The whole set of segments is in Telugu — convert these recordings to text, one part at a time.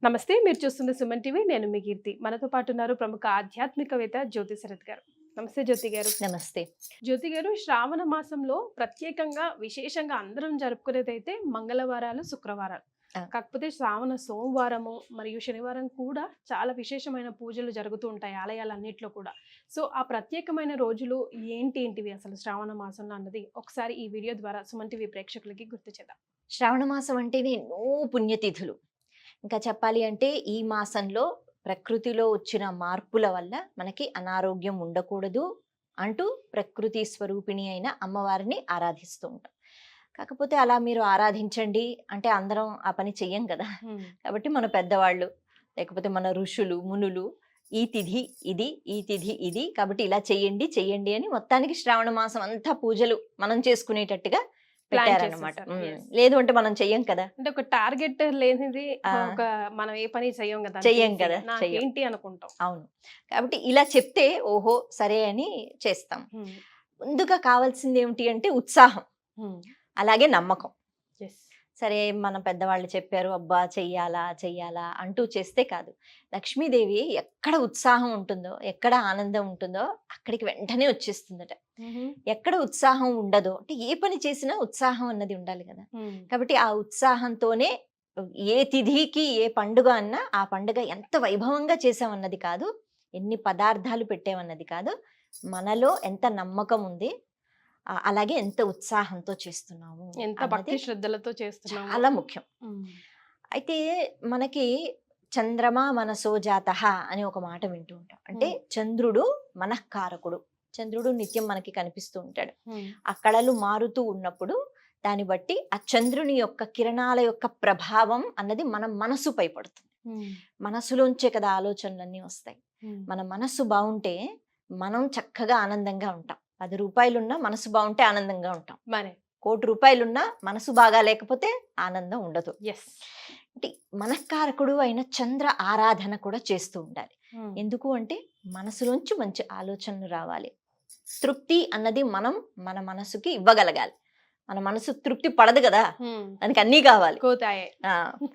నమస్తే, మీరు చూస్తున్న సుమన్ టీవీ. నేను మీ కీర్తి. మనతో పాటు ఉన్నారు ప్రముఖ ఆధ్యాత్మికవేత్త జ్యోతి శరత్ గారు. నమస్తే జ్యోతి గారు. నమస్తే. జ్యోతి గారు, శ్రావణ మాసంలో ప్రత్యేకంగా విశేషంగా అందరం జరుపుకునేదైతే మంగళవారాలు, శుక్రవారాలు. ఆ! కాకపోతే శ్రావణ సోమవారము మరియు శనివారం కూడా చాలా విశేషమైన పూజలు జరుగుతూ ఉంటాయి ఆలయాలన్నిట్లో కూడా. సో ఆ ప్రత్యేకమైన రోజులు ఏంటివి అసలు శ్రావణ మాసంలో అన్నది ఒకసారి ఈ వీడియో ద్వారా సుమన్ టీవీ ప్రేక్షకులకి గుర్తు చేద్దాం. శ్రావణ మాసం అంటేనే ఎన్నో పుణ్యతిథులు. ఇంకా చెప్పాలి అంటే ఈ మాసంలో ప్రకృతిలో వచ్చిన మార్పుల వల్ల మనకి అనారోగ్యం ఉండకూడదు అంటూ ప్రకృతి స్వరూపిణి అయిన అమ్మవారిని ఆరాధిస్తూ ఉంటాం. కాకపోతే అలా మీరు ఆరాధించండి అంటే అందరం ఆ పని చెయ్యం కదా. కాబట్టి మన పెద్దవాళ్ళు లేకపోతే మన ఋషులు మునులు ఈ తిథి ఇది, ఈ తిథి ఇది, కాబట్టి ఇలా చెయ్యండి చెయ్యండి అని మొత్తానికి శ్రావణ మాసం అంతా పూజలు మనం చేసుకునేటట్టుగా పెట్టారనమాట. లేదు అంటే మనం చెయ్యం కదా. అంటే ఒక టార్గెట్ లేనిది ఒక మనం ఏ పని చెయ్యం కదా, చెయ్యం కదా, ఏంటి అనుకుంటాం. అవును. కాబట్టి ఇలా చెప్తే ఓహో సరే అని చేస్తాం. ముందుగా కావాల్సింది ఏమిటి అంటే ఉత్సాహం, అలాగే నమ్మకం. సరే మన పెద్దవాళ్ళు చెప్పారు అబ్బా చెయ్యాలా అంటూ చేస్తే కాదు. లక్ష్మీదేవి ఎక్కడ ఉత్సాహం ఉంటుందో, ఎక్కడ ఆనందం ఉంటుందో అక్కడికి వెంటనే వచ్చేస్తుందట. ఎక్కడ ఉత్సాహం ఉండదో అంటే ఏ పని చేసినా ఉత్సాహం అన్నది ఉండాలి కదా. కాబట్టి ఆ ఉత్సాహంతోనే ఏ తిథికి ఏ పండుగ అన్నా ఆ పండుగ ఎంత వైభవంగా చేసామన్నది కాదు, ఎన్ని పదార్థాలు పెట్టామన్నది కాదు, మనలో ఎంత నమ్మకం ఉంది, అలాగే ఎంత ఉత్సాహంతో చేస్తున్నాము, ఎంత భక్తి శ్రద్ధలతో చేస్తున్నాము, చాలా ముఖ్యం. అయితే మనకి చంద్రమా మనసో జాతః అని ఒక మాట వింటూ ఉంటాం. అంటే చంద్రుడు మనఃకారకుడు. చంద్రుడు నిత్యం మనకి కనిపిస్తూ ఉంటాడు. ఆ కళలు మారుతూ ఉన్నప్పుడు దాన్ని బట్టి ఆ చంద్రుని యొక్క కిరణాల యొక్క ప్రభావం అన్నది మన మనసుపై పడుతుంది. మనసులోంచే కదా ఆలోచనలన్నీ వస్తాయి. మన మనస్సు బాగుంటే మనం చక్కగా ఆనందంగా ఉంటాం. 10 రూపాయలున్నా మనసు బాగుంటే ఆనందంగా ఉంటాం. మరి 1,00,00,000 రూపాయలున్నా మనసు బాగా లేకపోతే ఆనందం ఉండదు. అంటే మనఃకారకుడు అయిన చంద్ర ఆరాధన కూడా చేస్తూ ఉండాలి. ఎందుకు అంటే మనసులోంచి మంచి ఆలోచనలు రావాలి. తృప్తి అన్నది మనం మన మనసుకి ఇవ్వగలగాలి. మన మనసు తృప్తి పడదు కదా, దానికి అన్నీ కావాలి.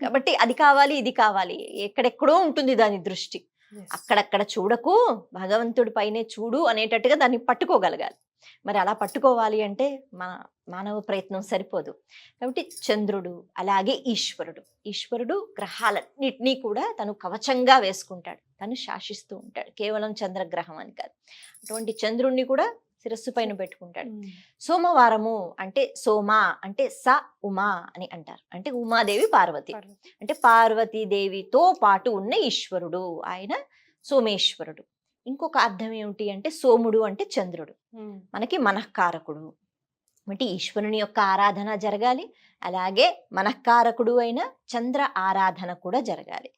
కాబట్టి అది కావాలి ఇది కావాలి, ఎక్కడెక్కడో ఉంటుంది దాని దృష్టి. అక్కడక్కడ చూడకు, భగవంతుడి పైనే చూడు అనేటట్టుగా దాన్ని పట్టుకోగలగాలి. మరి అలా పట్టుకోవాలి అంటే మన మానవ ప్రయత్నం సరిపోదు. కాబట్టి చంద్రుడు అలాగే ఈశ్వరుడు గ్రహాలన్నిటినీ కూడా తను కవచంగా వేసుకుంటాడు, తను శాసిస్తూ ఉంటాడు. కేవలం చంద్రగ్రహం అని కాదు, అటువంటి చంద్రుణ్ణి కూడా శిరస్సు పైన పెట్టుకుంటాడు. సోమవారము అంటే సోమ అంటే స ఉమా అని అంటారు. అంటే ఉమాదేవి పార్వతి, అంటే పార్వతీదేవితో పాటు ఉన్న ఈశ్వరుడు ఆయన సోమేశ్వరుడు. ఇంకొక అర్థం ఏమిటి అంటే సోముడు అంటే చంద్రుడు, మనకి మనఃకారకుడు. అంటే ఈశ్వరుని యొక్క ఆరాధన జరగాలి, అలాగే మనఃకారకుడు అయిన చంద్ర ఆరాధన కూడా జరగాలి.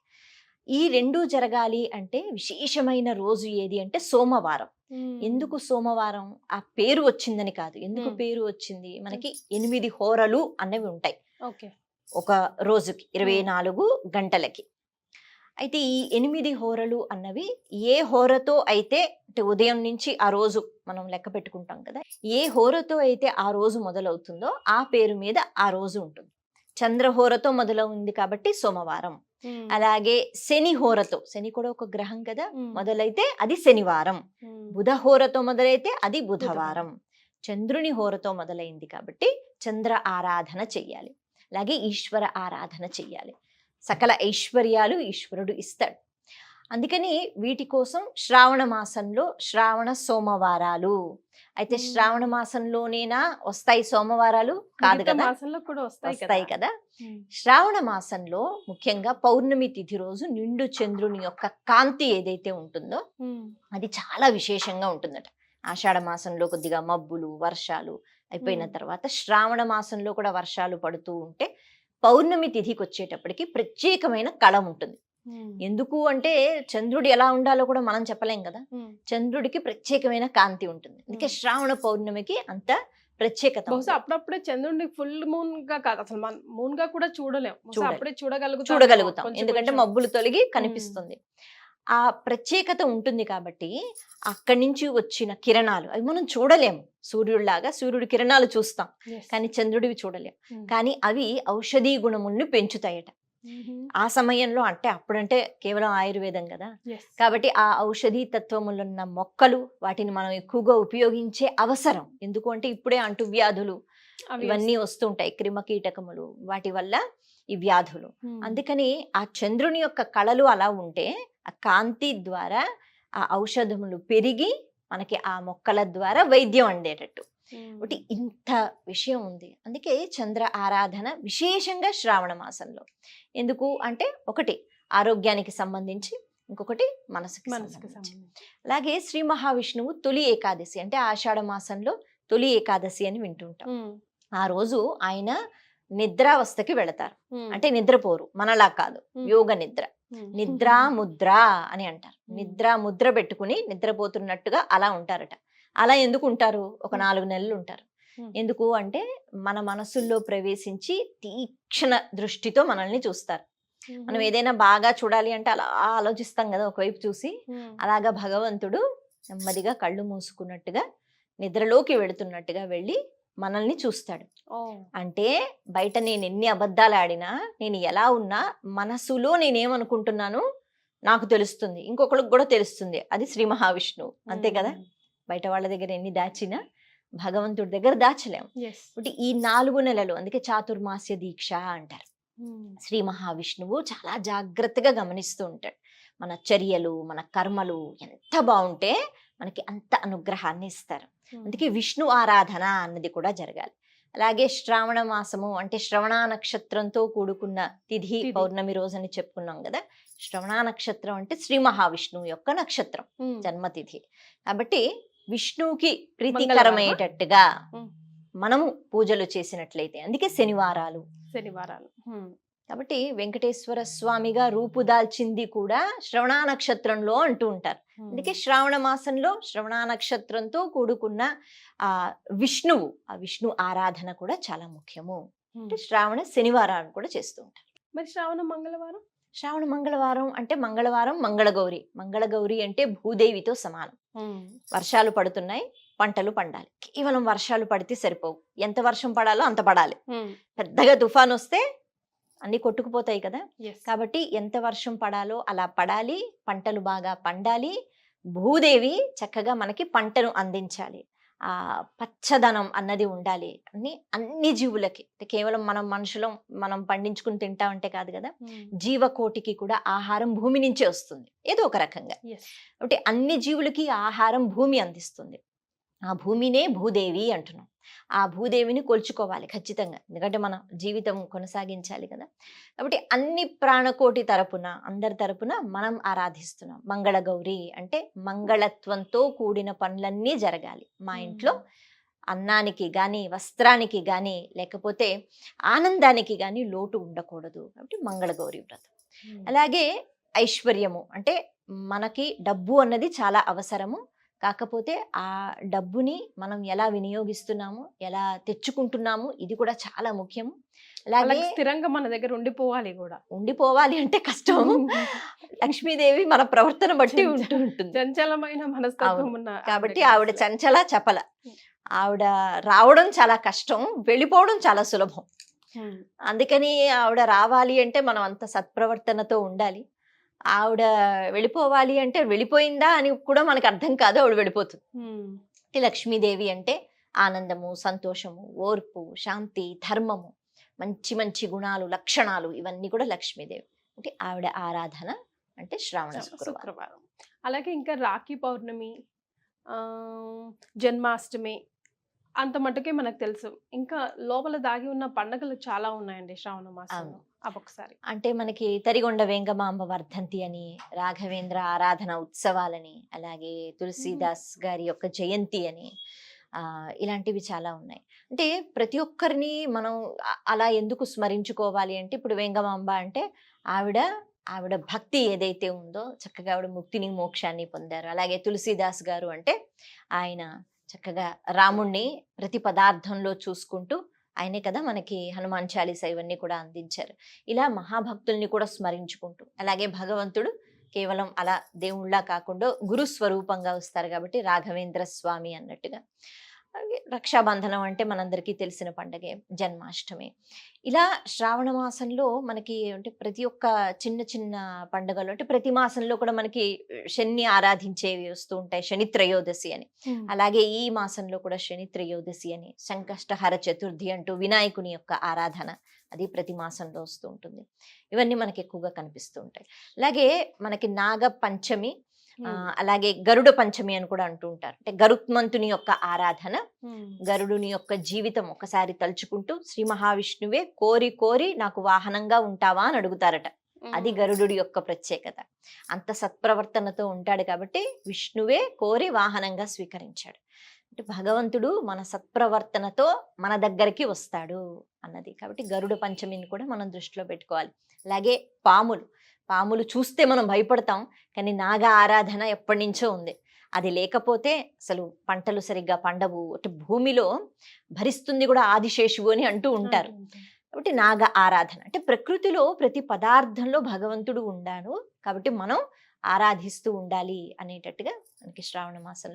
ఈ రెండూ జరగాలి అంటే విశేషమైన రోజు ఏది అంటే సోమవారం. ఎందుకు సోమవారం? ఆ పేరు వచ్చిందని కాదు. ఎందుకు పేరు వచ్చింది? మనకి 8 హోరలు అన్నవి ఉంటాయి ఒక రోజుకి, 24 గంటలకి. అయితే ఈ 8 హోరలు అన్నవి ఏ హోరతో అయితే, అంటే ఉదయం నుంచి ఆ రోజు మనం లెక్క పెట్టుకుంటాం కదా, ఏ హోరతో అయితే ఆ రోజు మొదలవుతుందో ఆ పేరు మీద ఆ రోజు ఉంటుంది. చంద్రహోరతో మొదలవుంది కాబట్టి సోమవారం. అలాగే శని హోరతో, శని కూడా ఒక గ్రహం కదా, మొదలైతే అది శనివారం. బుధ హోరతో మొదలైతే అది బుధవారం. చంద్రుని హోరతో మొదలైంది కాబట్టి చంద్ర ఆరాధన చెయ్యాలి. అలాగే ఈశ్వర ఆరాధన చెయ్యాలి. సకల ఐశ్వర్యాలు ఈశ్వరుడు ఇస్తాడు. అందుకని వీటి కోసం శ్రావణ మాసంలో శ్రావణ సోమవారాలు. అయితే శ్రావణ మాసంలోనేనా వస్తాయి సోమవారాలు? కాదు కదా, వస్తాయి కదా. శ్రావణ మాసంలో ముఖ్యంగా పౌర్ణమి తిథి రోజు నిండు చంద్రుని యొక్క కాంతి ఏదైతే ఉంటుందో అది చాలా విశేషంగా ఉంటుందట. ఆషాఢ మాసంలో కొద్దిగా మబ్బులు వర్షాలు అయిపోయిన తర్వాత శ్రావణ మాసంలో కూడా వర్షాలు పడుతూ ఉంటే పౌర్ణమి తిథికి వచ్చేటప్పటికి ప్రత్యేకమైన కళ ఉంటుంది. ఎందుకు అంటే చంద్రుడు ఎలా ఉండాలో కూడా మనం చెప్పలేం కదా, చంద్రుడికి ప్రత్యేకమైన కాంతి ఉంటుంది. అందుకే శ్రావణ పౌర్ణమికి అంత ప్రత్యేకత. బహుశా అప్పుడప్పుడే చంద్రుడిని ఫుల్ మూన్ గా కాదు, అసలు మూన్ గా కూడా చూడగలుగుతాం, ఎందుకంటే మబ్బులు తొలగి కనిపిస్తుంది. ఆ ప్రత్యేకత ఉంటుంది కాబట్టి అక్కడి నుంచి వచ్చిన కిరణాలు అవి మనం చూడలేము. సూర్యుడిలాగా సూర్యుడి కిరణాలు చూస్తాం కానీ చంద్రుడివి చూడలేం. కానీ అవి ఔషధీ గుణముల్ని పెంచుతాయట. ఆ సమయంలో అంటే అప్పుడంటే కేవలం ఆయుర్వేదం కదా, కాబట్టి ఆ ఔషధీ తత్వములున్న మొక్కలు వాటిని మనం ఎక్కువగా ఉపయోగించే అవసరం. ఎందుకు అంటే ఇప్పుడే అంటువ్యాధులు ఇవన్నీ వస్తుంటాయి, క్రిమకీటకములు, వాటి వల్ల ఈ వ్యాధులు. అందుకని ఆ చంద్రుని యొక్క కళలు అలా ఉంటే ఆ కాంతి ద్వారా ఆ ఔషధములు పెరిగి మనకి ఆ మొక్కల ద్వారా వైద్యం అందేటట్టు. ఒకటి ఇంత విషయం ఉంది. అందుకే చంద్ర ఆరాధన విశేషంగా శ్రావణ మాసంలో. ఎందుకు అంటే ఒకటి ఆరోగ్యానికి సంబంధించి, ఇంకొకటి మనసుకి సంబంధించి. అలాగే శ్రీ మహావిష్ణువు తొలి ఏకాదశి అంటే ఆషాఢ మాసంలో తొలి ఏకాదశి అని వింటుంటాం. ఆ రోజు ఆయన నిద్రావస్థకి వెళతారు, అంటే నిద్రపోరు, మనలా కాదు, యోగ నిద్ర, నిద్రా ముద్ర అని అంటారు. నిద్రా ముద్ర పెట్టుకుని నిద్రపోతున్నట్టుగా అలా ఉంటారట. అలా ఎందుకు ఉంటారు? ఒక 4 నెలలు ఉంటారు. ఎందుకు అంటే మన మనసుల్లో ప్రవేశించి తీక్షణ దృష్టితో మనల్ని చూస్తారు. మనం ఏదైనా బాగా చూడాలి అంటే అలా ఆలోచిస్తాం కదా, ఒకవైపు చూసి. అలాగా భగవంతుడు నెమ్మదిగా కళ్ళు మూసుకున్నట్టుగా నిద్రలోకి వెళుతున్నట్టుగా వెళ్ళి మనల్ని చూస్తాడు. అంటే బయట నేను ఎన్ని అబద్ధాలు ఆడినా, నేను ఎలా ఉన్నా మనసులో నేనేమనుకుంటున్నాను నాకు తెలుస్తుంది, ఇంకొకరికి కూడా తెలుస్తుంది. అది శ్రీ మహావిష్ణువు, అంతే కదా. బయట వాళ్ళ దగ్గర ఎన్ని దాచినా భగవంతుడి దగ్గర దాచలేం. అంటే ఈ 4 నెలలు, అందుకే చాతుర్మాస్య దీక్ష అంటారు. శ్రీ మహావిష్ణువు చాలా జాగ్రత్తగా గమనిస్తూ ఉంటాడు. మన చర్యలు, మన కర్మలు ఎంత బాగుంటే మనకి అంత అనుగ్రహాన్ని ఇస్తారు. అందుకే విష్ణు ఆరాధన అన్నది కూడా జరగాలి. అలాగే శ్రావణ మాసము అంటే శ్రవణ నక్షత్రంతో కూడుకున్న తిథి పౌర్ణమి రోజని చెప్పుకున్నాం కదా. శ్రవణ నక్షత్రం అంటే శ్రీ మహావిష్ణువు యొక్క నక్షత్రం, జన్మతిథి. కాబట్టి విష్ణువుకి ప్రీతికరమయ్యేటట్టుగా మనము పూజలు చేసినట్లయితే, అందుకే శనివారాలు. కాబట్టి వెంకటేశ్వర స్వామిగా రూపుదాల్చింది కూడా శ్రవణ నక్షత్రంలో అంటూ ఉంటారు. అందుకే శ్రావణ మాసంలో శ్రవణ నక్షత్రంతో కూడుకున్న ఆ విష్ణువు, ఆ విష్ణు ఆరాధన కూడా చాలా ముఖ్యము. అంటే శ్రావణ శనివారాలు కూడా చేస్తూ ఉంటారు. మరి శ్రావణ మంగళవారం? శ్రావణ మంగళవారం అంటే మంగళవారం మంగళగౌరి. మంగళగౌరి అంటే భూదేవితో సమానం. వర్షాలు పడుతున్నాయి, పంటలు పండాలి. కేవలం వర్షాలు పడితే సరిపోవు, ఎంత వర్షం పడాలో అంత పడాలి. పెద్దగా తుఫాన్ వస్తే అన్ని కొట్టుకుపోతాయి కదా. కాబట్టి ఎంత వర్షం పడాలో అలా పడాలి, పంటలు బాగా పండాలి, భూదేవి చక్కగా మనకి పంటను అందించాలి, ఆ పచ్చదనం అన్నది ఉండాలి. అన్ని జీవులకి, కేవలం మనం మనుషులం మనం పండించుకుని తింటామంటే కాదు కదా, జీవకోటికి కూడా ఆహారం భూమి నుంచే వస్తుంది ఏదో ఒక రకంగా. అంటే అన్ని జీవులకి ఆహారం భూమి అందిస్తుంది. ఆ భూమినే భూదేవి అంటున్నాం. ఆ భూదేవిని కొలుచుకోవాలి ఖచ్చితంగా, ఎందుకంటే మన జీవితం కొనసాగించాలి కదా. కాబట్టి అన్ని ప్రాణకోటి తరపున, అందరి తరపున మనం ఆరాధిస్తున్నాం. మంగళగౌరి అంటే మంగళత్వంతో కూడిన పనులన్నీ జరగాలి మా ఇంట్లో. అన్నానికి కానీ, వస్త్రానికి కానీ, లేకపోతే ఆనందానికి కానీ లోటు ఉండకూడదు. కాబట్టి మంగళగౌరి వ్రతం. అలాగే ఐశ్వర్యము అంటే మనకి డబ్బు అన్నది చాలా అవసరము. కాకపోతే ఆ డబ్బుని మనం ఎలా వినియోగిస్తున్నాము, ఎలా తెచ్చుకుంటున్నాము, ఇది కూడా చాలా ముఖ్యము. అలాగే స్థిరంగా మన దగ్గర ఉండిపోవాలి కూడా. ఉండిపోవాలి అంటే కష్టం. లక్ష్మీదేవి మన ప్రవర్తన బట్టి ఉంటుంది. చంచలమైన మనస్తత్వం ఉన్న కాబట్టి ఆవిడ చంచల చపల. ఆవిడ రావడం చాలా కష్టం, వెళ్ళిపోవడం చాలా సులభం. అందుకని ఆవిడ రావాలి అంటే మనం అంత సత్ప్రవర్తనతో ఉండాలి. ఆవిడ వెళ్ళిపోవాలి అంటే వెళ్ళిపోయిందా అని కూడా మనకు అర్థం కాదు, ఆవిడ వెళ్ళిపోతుంది. లక్ష్మీదేవి అంటే ఆనందము, సంతోషము, ఓర్పు, శాంతి, ధర్మము, మంచి మంచి గుణాలు, లక్షణాలు, ఇవన్నీ కూడా లక్ష్మీదేవి. అంటే ఆవిడ ఆరాధన అంటే శ్రావణ శుక్రవారం. అలాగే ఇంకా రాఖీ పౌర్ణమి, జన్మాష్టమి అంత మటుకే మనకు తెలుసు. ఇంకా లోపల దాగి ఉన్న పండుగలు చాలా ఉన్నాయండి శ్రావణ మాసంలో. ఒకసారి అంటే మనకి తరిగొండ వెంగమాంబ వర్ధంతి అని, రాఘవేంద్ర ఆరాధన ఉత్సవాలని, అలాగే తులసీదాస్ గారి యొక్క జయంతి అని, ఇలాంటివి చాలా ఉన్నాయి. అంటే ప్రతి ఒక్కరిని మనం అలా ఎందుకు స్మరించుకోవాలి అంటే, ఇప్పుడు వెంగమాంబ అంటే ఆవిడ భక్తి ఏదైతే ఉందో చక్కగా ఆవిడ ముక్తిని, మోక్షాన్ని పొందారు. అలాగే తులసీదాస్ గారు అంటే ఆయన చక్కగా రాముణ్ణి ప్రతి పదార్థంలో చూసుకుంటూ, ఆయనే కదా మనకి హనుమాన్ చాలీసా ఇవన్నీ కూడా అందించారు. ఇలా మహాభక్తుల్ని కూడా స్మరించుకుంటూ, అలాగే భగవంతుడు కేవలం అలా దేవుళ్ళ కాకుండా గురు స్వరూపంగా వస్తారు కాబట్టి రాఘవేంద్ర స్వామి అన్నట్టుగా అలాగే రక్షాబంధనం అంటే మనందరికీ తెలిసిన పండగే, జన్మాష్టమి. ఇలా శ్రావణ మాసంలో మనకి అంటే ప్రతి ఒక్క చిన్న చిన్న పండుగలు అంటే ప్రతి మాసంలో కూడా మనకి శని ఆరాధించేవి వస్తూ ఉంటాయి, శని త్రయోదశి అని. అలాగే ఈ మాసంలో కూడా శని త్రయోదశి అని, సంకష్టహర చతుర్థి అంటూ వినాయకుని యొక్క ఆరాధన అది ప్రతి మాసంలో వస్తూ ఉంటుంది. ఇవన్నీ మనకి ఎక్కువగా కనిపిస్తూ ఉంటాయి. అలాగే మనకి నాగ పంచమి, అలాగే గరుడ పంచమి అని కూడా అంటూ ఉంటారు. అంటే గరుత్మంతుని యొక్క ఆరాధన, గరుడుని యొక్క జీవితం ఒకసారి తలుచుకుంటూ శ్రీ మహావిష్ణువే కోరి కోరి నాకు వాహనంగా ఉంటావా అని అడుగుతారట. అది గరుడు యొక్క ప్రత్యేకత. అంత సత్ప్రవర్తనతో ఉంటాడు కాబట్టి విష్ణువే కోరి వాహనంగా స్వీకరించాడు. అంటే భగవంతుడు మన సత్ప్రవర్తనతో మన దగ్గరికి వస్తాడు అన్నది. కాబట్టి గరుడ పంచమిని కూడా మనం దృష్టిలో పెట్టుకోవాలి. అలాగే పాములు చూస్తే మనం భయపడతాం, కానీ నాగ ఆరాధన ఎప్పటి నుంచో ఉంది. అది లేకపోతే అసలు పంటలు సరిగ్గా పండవు. అంటే భూమిలో భరిస్తుంది కూడా ఆదిశేషువు అని అంటూ ఉంటారు. కాబట్టి నాగ ఆరాధన అంటే ప్రకృతిలో ప్రతి పదార్థంలో భగవంతుడు ఉండాను, కాబట్టి మనం ఆరాధిస్తూ ఉండాలి అనేటట్టుగా మనకి శ్రావణ మాసంలో